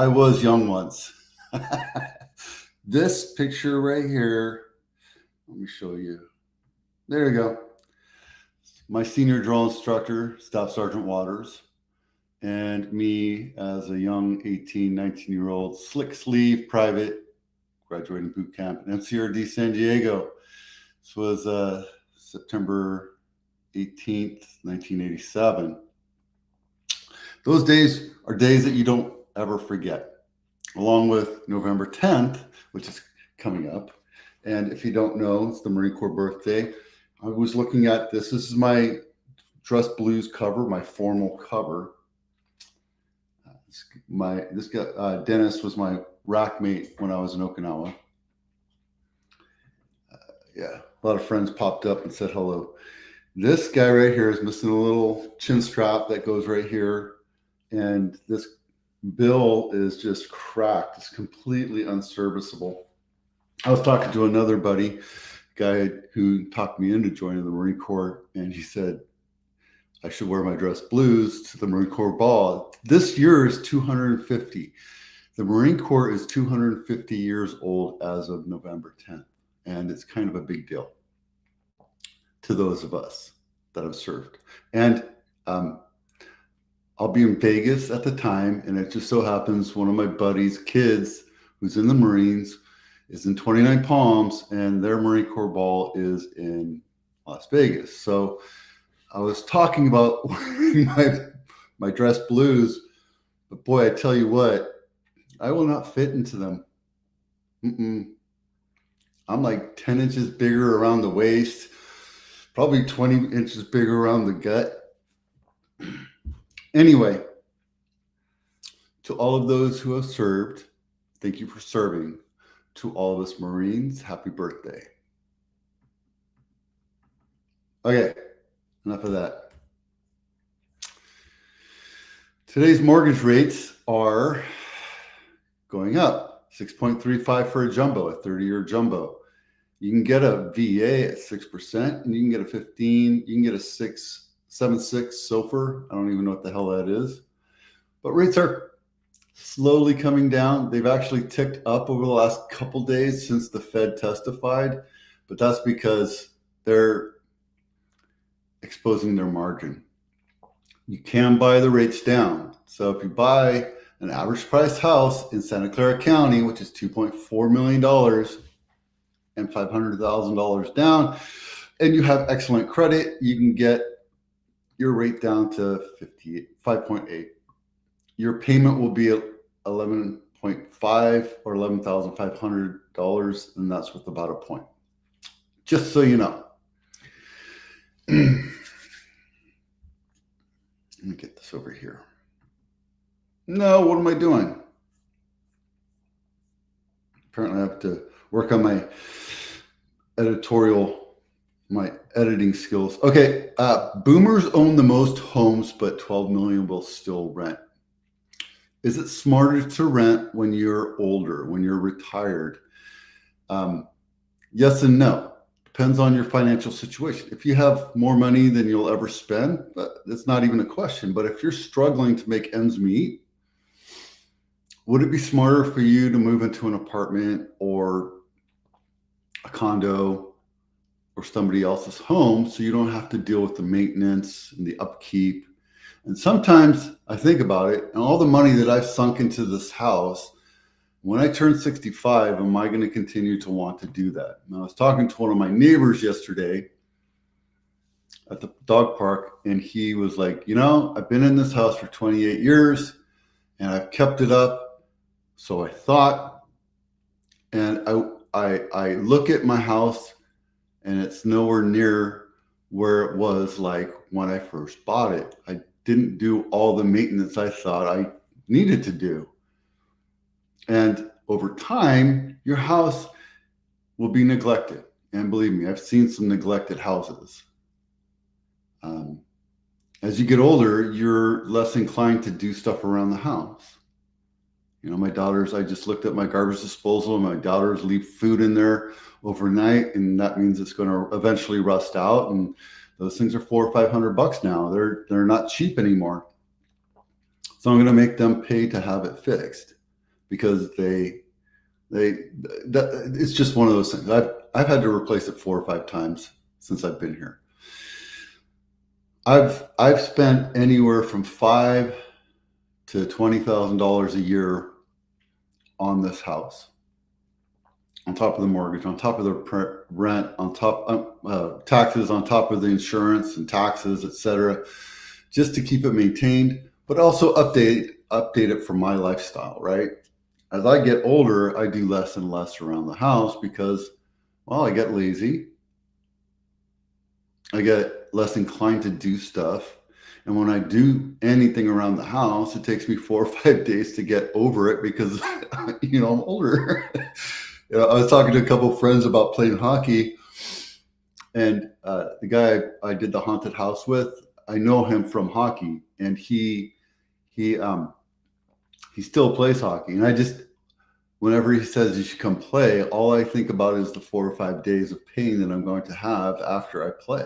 I was young once. This picture right here, let me show you. There you go. My senior drill instructor, Staff Sergeant Waters, and me as a young 18, 19-year-old slick sleeve private graduating boot camp in MCRD San Diego. This was September 18th, 1987. Those days are days that you don't ever forget, along with November 10th, which is coming up. And if you don't know, it's the Marine Corps birthday. I was looking at this. This is my Dress Blues cover, my formal cover. This guy, Dennis, was my rack mate when I was in Okinawa. Yeah, a lot of friends popped up and said hello. This guy right here is missing a little chin strap that goes right here. And this bill is just cracked. It's completely unserviceable. I was talking to another buddy, guy who talked me into joining the Marine Corps, and he said I should wear my dress blues to the Marine Corps ball. This year is 250. The Marine Corps is 250 years old as of November 10th, and it's kind of a big deal to those of us that have served. And I'll be in Vegas at the time, and it just so happens one of my buddy's kids who's in the Marines is in 29 Palms, and their Marine Corps ball is in Las Vegas. So I was talking about wearing my dress blues, but boy, I tell you what, I will not fit into them. I'm like 10 inches bigger around the waist, probably 20 inches bigger around the gut. Anyway, to all of those who have served, thank you for serving. To all of us Marines, happy birthday. Okay, enough of that. Today's mortgage rates are going up. 6.35 for a jumbo, a 30-year jumbo. You can get a VA at 6%, and you can get a 15, you can get a 7.6 SOFR. I don't even know what the hell that is. But rates are slowly coming down. They've actually ticked up over the last couple days since the Fed testified, but that's because they're exposing their margin. You can buy the rates down. So if you buy an average price house in Santa Clara County, which is $2.4 million and $500,000 down, and you have excellent credit, you can get your rate down to 5.8. Your payment will be $11.5 or $11,500, and that's with about a point. Just so you know. Let me get this over here. No, what am I doing? Apparently I have to work on my editing skills. Okay, boomers own the most homes, but 12 million will still rent. Is it smarter to rent when you're older, when you're retired? Yes and no. Depends on your financial situation. If you have more money than you'll ever spend, that's not even a question. But if you're struggling to make ends meet, would it be smarter for you to move into an apartment or a condo or somebody else's home so you don't have to deal with the maintenance and the upkeep? And sometimes I think about it, and all the money that I've sunk into this house, when I turn 65, am I going to continue to want to do that? And I was talking to one of my neighbors yesterday at the dog park, and he was like, I've been in this house for 28 years, and I've kept it up. So I thought, and I look at my house, and it's nowhere near where it was like when I first bought it. I didn't do all the maintenance I thought I needed to do. And over time, your house will be neglected. And believe me, I've seen some neglected houses. As you get older, you're less inclined to do stuff around the house. My daughters, I just looked at my garbage disposal, and my daughters leave food in there overnight, and that means it's going to eventually rust out. And those things are $400 or $500 now. They're not cheap anymore. So I'm going to make them pay to have it fixed. because it's just one of those things. I've had to replace it 4 or 5 times since I've been here. I've spent anywhere from $5,000 to $20,000 a year on this house, on top of the mortgage, on top of the rent, on top taxes, on top of the insurance and taxes, etc., just to keep it maintained, but also update it for my lifestyle, right? As I get older, I do less and less around the house because, well, I get lazy. I get less inclined to do stuff. And when I do anything around the house, it takes me 4 or 5 days to get over it because, I'm older. I was talking to a couple of friends about playing hockey, and the guy I did the haunted house with, I know him from hockey, and he still plays hockey. And whenever he says you should come play, all I think about is the 4 or 5 days of pain that I'm going to have after I play.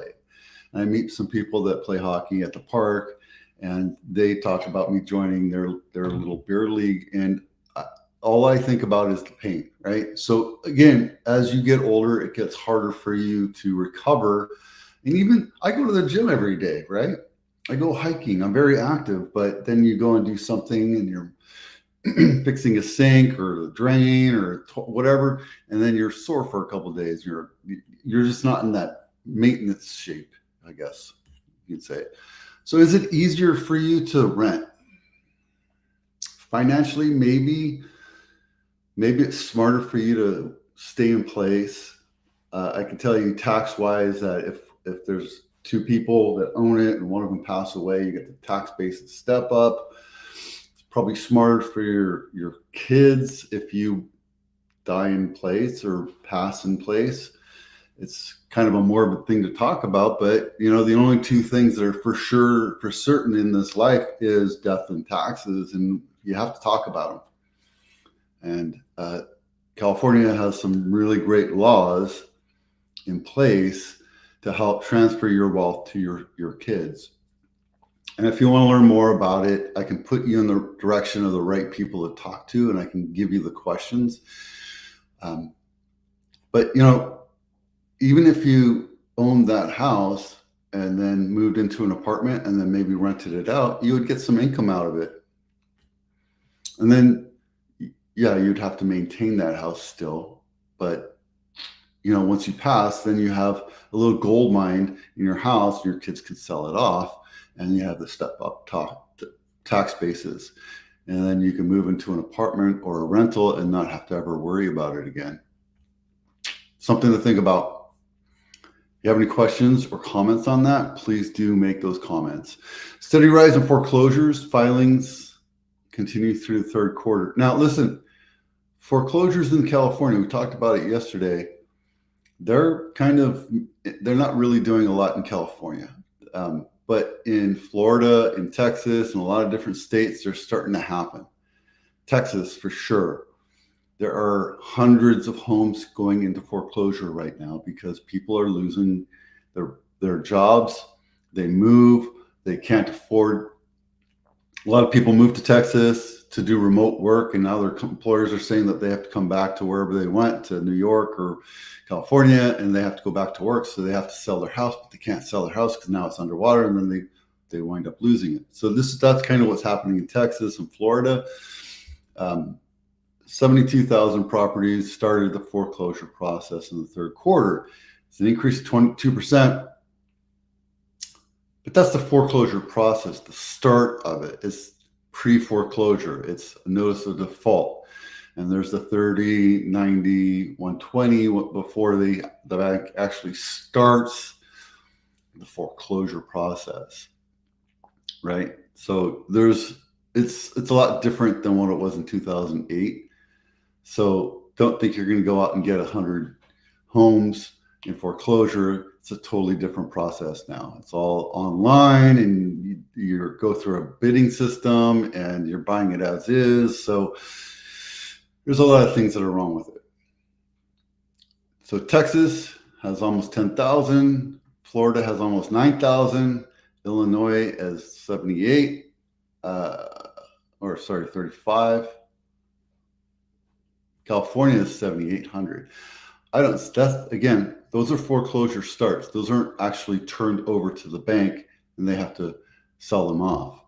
And I meet some people that play hockey at the park, and they talk about me joining their little beer league, and all I think about is the pain, right? So again, as you get older, it gets harder for you to recover. And even I go to the gym every day, right? I go hiking. I'm very active, but then you go and do something and you're fixing a sink or the drain or whatever, and then you're sore for a couple of days. You're just not in that maintenance shape, I guess you'd say. So is it easier for you to rent? Financially, maybe it's smarter for you to stay in place. I can tell you tax-wise that if there's 2 people that own it and one of them pass away, you get the tax basis step up. It's probably smarter for your kids if you die in place or pass in place. It's kind of a morbid thing to talk about, but the only 2 things that are for certain in this life is death and taxes, and you have to talk about them. And California has some really great laws in place to help transfer your wealth to your kids. And if you want to learn more about it, I can put you in the direction of the right people to talk to, and I can give you the questions. But even if you owned that house and then moved into an apartment and then maybe rented it out, you would get some income out of it. And then, yeah, you'd have to maintain that house still. But, once you pass, then you have a little gold mine in your house, and your kids can sell it off, and you have the step up tax basis. And then you can move into an apartment or a rental and not have to ever worry about it again. Something to think about. If you have any questions or comments on that, please do make those comments. Steady rise in foreclosures, filings continue through the 3rd quarter. Now, listen, foreclosures in California, we talked about it yesterday. They're not really doing a lot in California. But in Florida, in Texas, and a lot of different states, they're starting to happen. Texas, for sure. There are hundreds of homes going into foreclosure right now because people are losing their jobs. They move. They can't afford. A lot of people move to Texas to do remote work, and now their employers are saying that they have to come back to wherever they went, to New York or California, and they have to go back to work. So they have to sell their house, but they can't sell their house because now it's underwater, and then they wind up losing it. So that's kind of what's happening in Texas and Florida. 72,000 properties started the foreclosure process in the 3rd quarter. It's an increase of 22%. But that's the foreclosure process. The start of it is pre-foreclosure. It's a notice of default. And there's the 30, 90, 120 before the bank actually starts the foreclosure process, right? So it's a lot different than what it was in 2008. So don't think you're going to go out and get 100 homes in foreclosure. It's a totally different process now. It's all online, and you go through a bidding system, and you're buying it as is. So there's a lot of things that are wrong with it. So Texas has almost 10,000. Florida has almost 9,000. Illinois has 78, 35. California is 7,800. That's again, those are foreclosure starts. Those aren't actually turned over to the bank and they have to sell them off.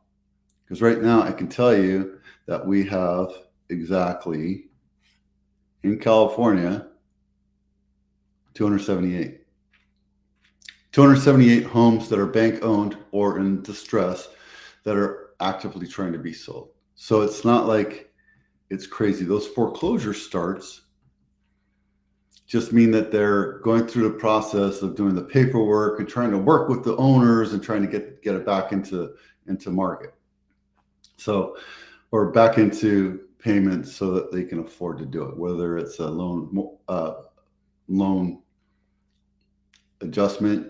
Because right now I can tell you that we have exactly in California 278. 278 homes that are bank owned or in distress that are actively trying to be sold. So it's not like it's crazy. Those foreclosure starts just mean that they're going through the process of doing the paperwork and trying to work with the owners and trying to get it back into market. So, or back into payments so that they can afford to do it, whether it's a loan adjustment,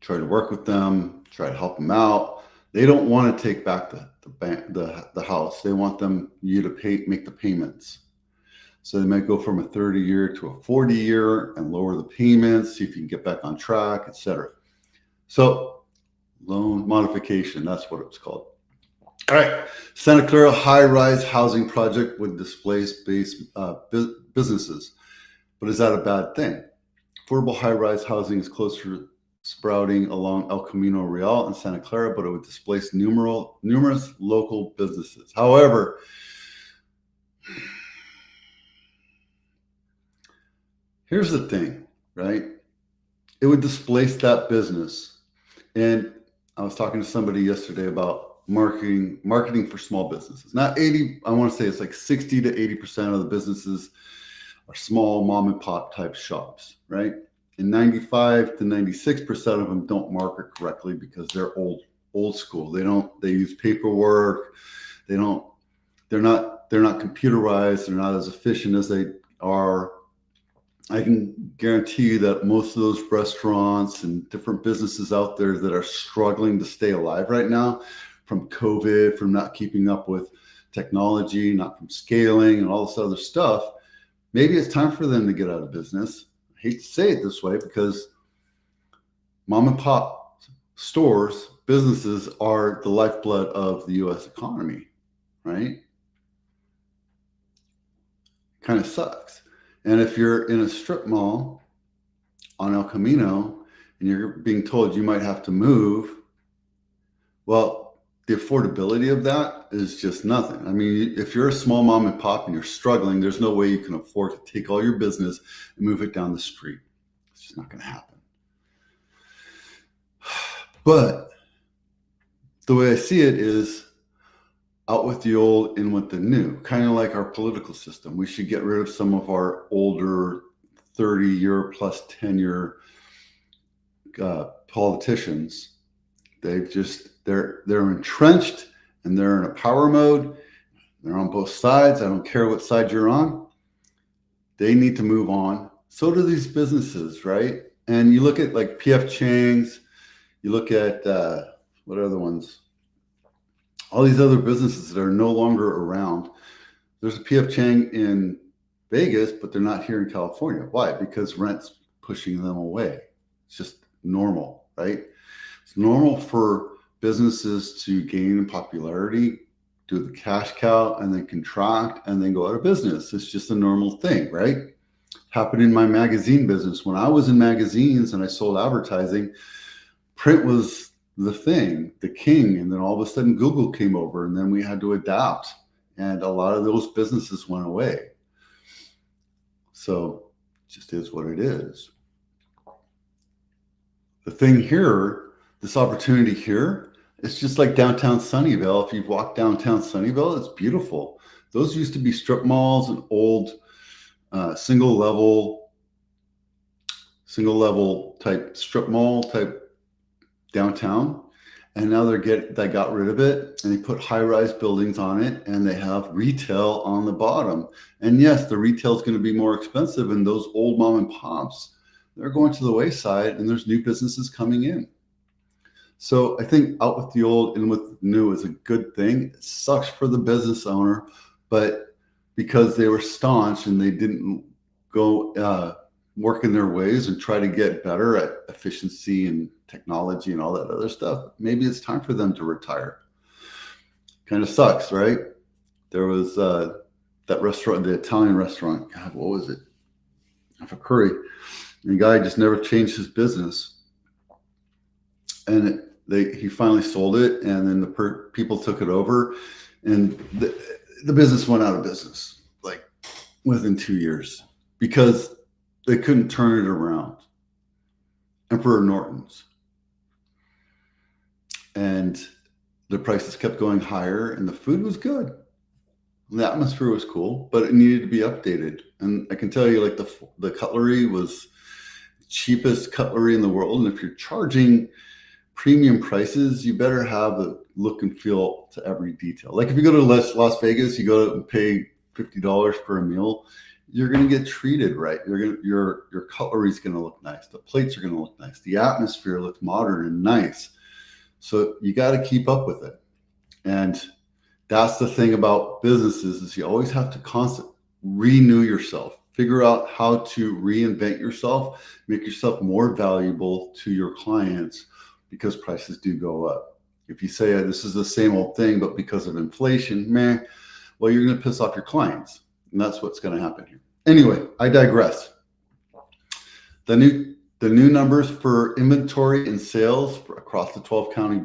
try to work with them, try to help them out. They don't want to take back the house. They want you to make the payments. So they might go from a 30-year to a 40-year and lower the payments, see if you can get back on track, etc. So loan modification, that's what it's called. All right, Santa Clara high-rise housing project with displace-based businesses. But is that a bad thing? Affordable high-rise housing is closer sprouting along El Camino Real in Santa Clara, but it would displace numerous local businesses. However, here's the thing, right? It would displace that business. And I was talking to somebody yesterday about marketing for small businesses. Not 80, I want to say it's like 60 to 80% of the businesses are small mom and pop type shops, right? And 95 to 96% of them don't market correctly because they're old school. They use paperwork. They're not computerized. They're not as efficient as they are. I can guarantee you that most of those restaurants and different businesses out there that are struggling to stay alive right now from COVID, from not keeping up with technology, not from scaling and all this other stuff, maybe it's time for them to get out of business. I hate to say it this way because mom and pop stores, businesses are the lifeblood of the U.S. economy, right? Kind of sucks. And if you're in a strip mall on El Camino and you're being told you might have to move, well, the affordability of that is just nothing. I mean, if you're a small mom and pop and you're struggling, there's no way you can afford to take all your business and move it down the street. It's just not going to happen. But the way I see it is out with the old, in with the new, kind of like our political system. We should get rid of some of our older 30-year plus tenure politicians. They're entrenched and they're in a power mode. They're on both sides. I don't care what side you're on. They need to move on. So do these businesses, right? And you look at like PF Chang's, you look at what other ones? All these other businesses that are no longer around. There's a PF Chang in Vegas, but they're not here in California. Why? Because rent's pushing them away. It's just normal, right? It's normal for businesses to gain in popularity, do the cash cow, and then contract, and then go out of business. It's just a normal thing, right? Happened in my magazine business. When I was in magazines and I sold advertising, print was the thing, the king, and then all of a sudden Google came over, and then we had to adapt, and a lot of those businesses went away. So it just is what it is. The thing here, this opportunity here, it's just like downtown Sunnyvale. If you've walked downtown Sunnyvale, it's beautiful. Those used to be strip malls and old single level type strip mall type downtown, and now they got rid of it and they put high-rise buildings on it and they have retail on the bottom. And yes, the retail is going to be more expensive, and those old mom and pops, they're going to the wayside, and there's new businesses coming in. So I think out with the old, in with the new is a good thing. It sucks for the business owner, but because they were staunch and they didn't go work in their ways and try to get better at efficiency and technology and all that other stuff, maybe it's time for them to retire. Kind of sucks, right? There was that restaurant, the Italian restaurant. God, what was it? Of a curry. And the guy just never changed his business. And he finally sold it, and then the people took it over, and the business went out of business like within 2 years because they couldn't turn it around. Emperor Norton's. And the prices kept going higher, and the food was good. And the atmosphere was cool, but it needed to be updated. And I can tell you, like, the cutlery was the cheapest cutlery in the world. And if you're charging premium prices, you better have a look and feel to every detail. Like if you go to Las Vegas, you go and pay $50 for a meal, you're going to get treated right. Your cutlery is going to look nice. The plates are going to look nice. The atmosphere looks modern and nice. So you got to keep up with it. And that's the thing about businesses is you always have to constantly renew yourself, figure out how to reinvent yourself, make yourself more valuable to your clients because prices do go up. If you say this is the same old thing, but because of inflation, well, you're going to piss off your clients. And that's what's going to happen here. Anyway, I digress. The new numbers for inventory and sales across the 12 county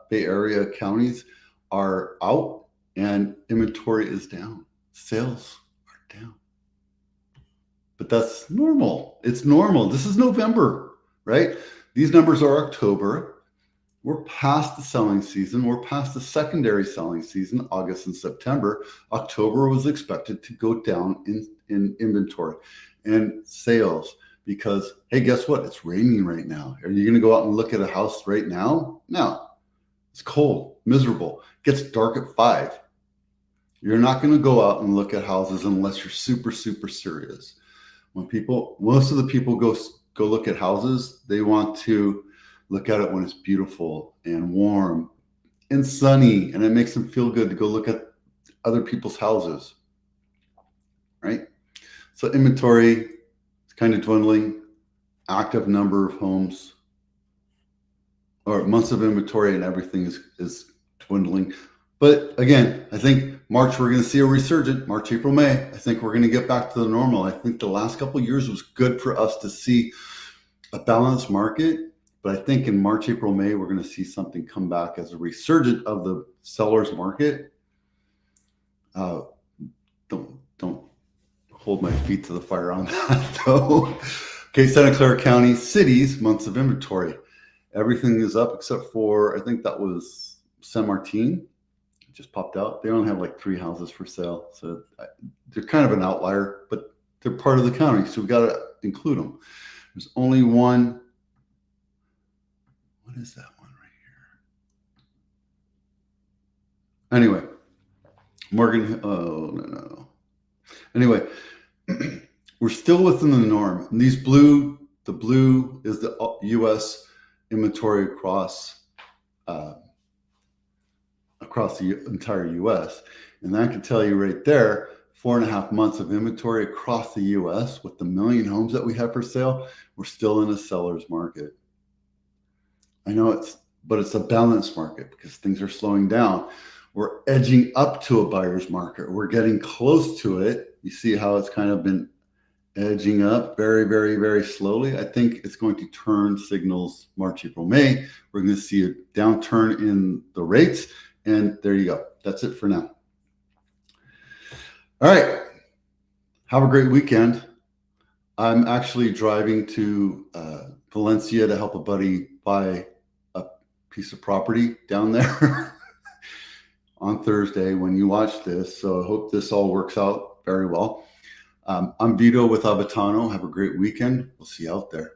Bay Area counties are out, and inventory is down. Sales are down. But that's normal. It's normal. This is November, right? These numbers are October. We're past the selling season. We're past the secondary selling season, August and September. October was expected to go down in inventory and sales because, hey, guess what? It's raining right now. Are you going to go out and look at a house right now? No. It's cold, miserable. It gets dark at 5. You're not going to go out and look at houses unless you're super, super serious. Most of the people go look at houses, they want to look at it when it's beautiful and warm and sunny, and it makes them feel good to go look at other people's houses, right? So inventory is kind of dwindling. Active number of homes or months of inventory and everything is dwindling. But again, I think March, we're going to see a resurgent. March, April, May. I think we're going to get back to the normal. I think the last couple of years was good for us to see a balanced market. But I think in March, April, May, we're going to see something come back as a resurgent of the seller's market. Don't hold my feet to the fire on that, though. Okay, Santa Clara County cities, months of inventory. Everything is up except for, I think that was San Martin. It just popped out. They only have like 3 houses for sale. So they're kind of an outlier, but they're part of the county. So we got to include them. There's only one. What is that one right here? Anyway, Morgan. Oh, no. Anyway, we're still within the norm. And the blue is the U.S. inventory across the entire U.S. And I can tell you right there, 4.5 months of inventory across the U.S. with the 1 million homes that we have for sale, we're still in a seller's market. I know but it's a balanced market because things are slowing down. We're edging up to a buyer's market. We're getting close to it. You see how it's kind of been edging up very, very, very slowly. I think it's going to turn signals March, April, May. We're going to see a downturn in the rates. And there you go. That's it for now. All right. Have a great weekend. I'm actually driving to Valencia to help a buddy buy a piece of property down there on Thursday when you watch this. So I hope this all works out very well. I'm Vito with Abitano. Have a great weekend. We'll see you out there.